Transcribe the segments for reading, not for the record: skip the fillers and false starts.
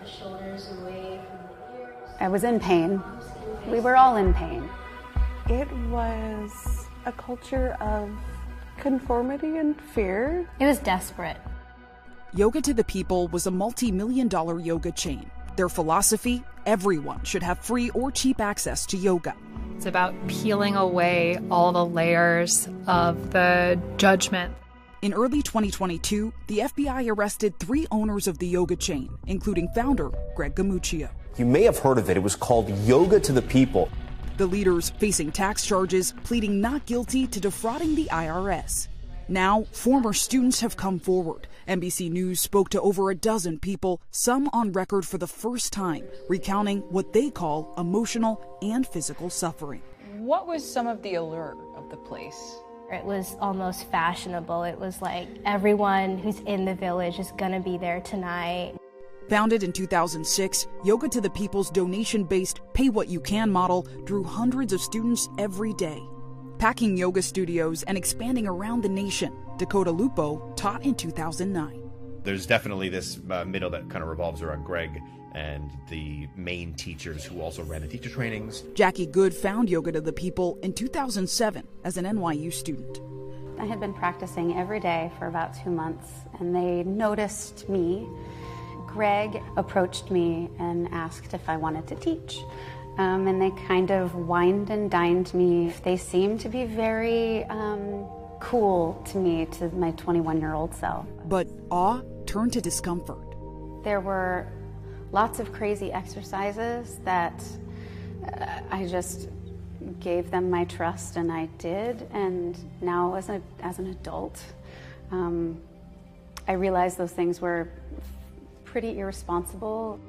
the shoulders away from the ears. I was in pain. We were all in pain. It was a culture of conformity and fear. It was desperate. Yoga to the People was a multi-million-dollar yoga chain. Their philosophy, everyone should have free or cheap access to yoga. It's about peeling away all the layers of the judgment. In early 2022, the FBI arrested 3 owners of the yoga chain, including founder Greg Gamuccio. You may have heard of it. It was called Yoga to the People. The leaders facing tax charges, pleading not guilty to defrauding the IRS. Now, former students have come forward. NBC News spoke to over a dozen people, some on record for the first time, recounting what they call emotional and physical suffering. What was some of the allure of the place? It was almost fashionable. It was like everyone who's in the village is gonna be there tonight. Founded in 2006, Yoga to the People's donation-based pay-what-you-can model drew hundreds of students every day. Packing yoga studios and expanding around the nation, Dakota Lupo taught in 2009. There's definitely this middle that kind of revolves around Greg and the main teachers who also ran the teacher trainings. Jackie Good found Yoga to the People in 2007 as an NYU student. I had been practicing every day for about 2 months, and they noticed me. Greg approached me and asked if I wanted to teach. And they kind of wined and dined me. They seemed to be very cool to me, to my 21-year-old self. But awe turned to discomfort. There were lots of crazy exercises that I just gave them my trust, and I did. And now as an adult, I realized those things were pretty irresponsible.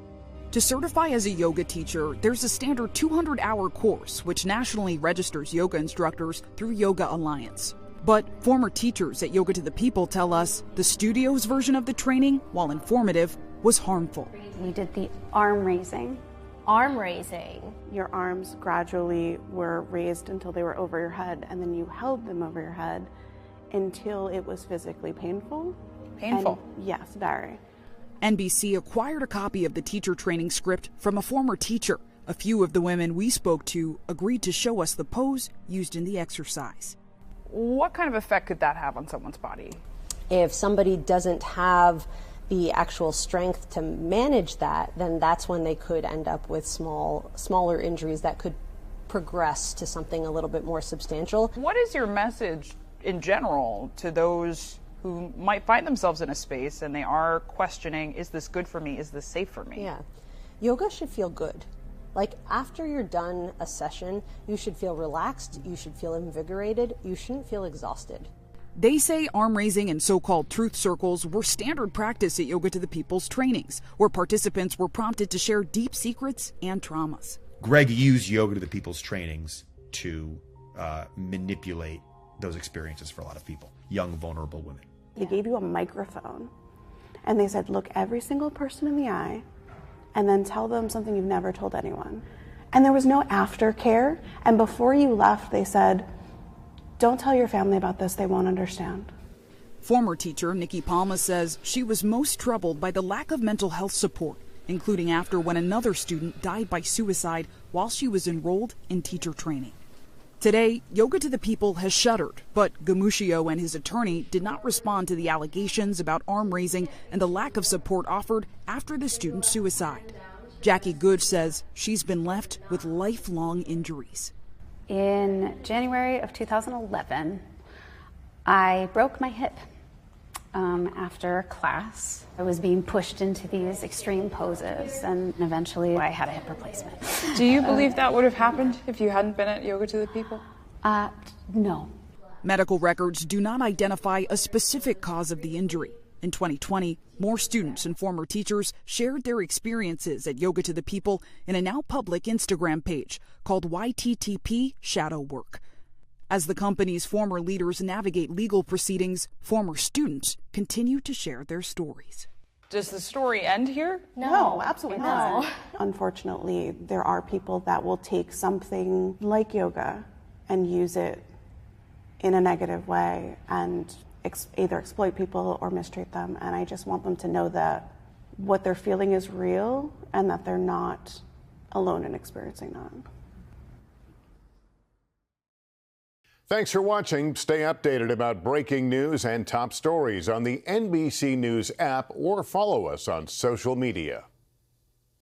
To certify as a yoga teacher, there's a standard 200-hour course which nationally registers yoga instructors through Yoga Alliance. But former teachers at Yoga to the People tell us the studio's version of the training, while informative, was harmful. We did the arm raising. Arm raising. Your arms gradually were raised until they were over your head, and then you held them over your head until it was physically painful. Painful? And yes, very. NBC acquired a copy of the teacher training script from a former teacher. A few of the women we spoke to agreed to show us the pose used in the exercise. What kind of effect could that have on someone's body? If somebody doesn't have the actual strength to manage that, then that's when they could end up with smaller injuries that could progress to something a little bit more substantial. What is your message in general to those who might find themselves in a space and they are questioning, is this good for me? Is this safe for me? Yeah. Yoga should feel good. Like after you're done a session, you should feel relaxed, you should feel invigorated, you shouldn't feel exhausted. They say arm raising and so-called truth circles were standard practice at Yoga to the People's trainings, where participants were prompted to share deep secrets and traumas. Greg used Yoga to the People's trainings to manipulate those experiences for a lot of people, young, vulnerable women. They gave you a microphone, and they said, look every single person in the eye, and then tell them something you've never told anyone. And there was no aftercare, and before you left, they said, don't tell your family about this, they won't understand. Former teacher Nikki Palma says she was most troubled by the lack of mental health support, including after when another student died by suicide while she was enrolled in teacher training. Today, Yoga to the People has shuttered, but Gamuccio and his attorney did not respond to the allegations about arm raising and the lack of support offered after the student's suicide. Jackie Good says she's been left with lifelong injuries. In January of 2011, I broke my hip after class. I was being pushed into these extreme poses, and eventually I had a hip replacement. Do you believe that would have happened if you hadn't been at Yoga to the People? No. Medical records do not identify a specific cause of the injury. In 2020, more students and former teachers shared their experiences at Yoga to the People in a now public Instagram page called YTTP Shadow Work. As the company's former leaders navigate legal proceedings, former students continue to share their stories. Does the story end here? No, absolutely not. Unfortunately, there are people that will take something like yoga and use it in a negative way and either exploit people or mistreat them. And I just want them to know that what they're feeling is real and that they're not alone in experiencing that. Thanks for watching. Stay updated about breaking news and top stories on the NBC News app or follow us on social media.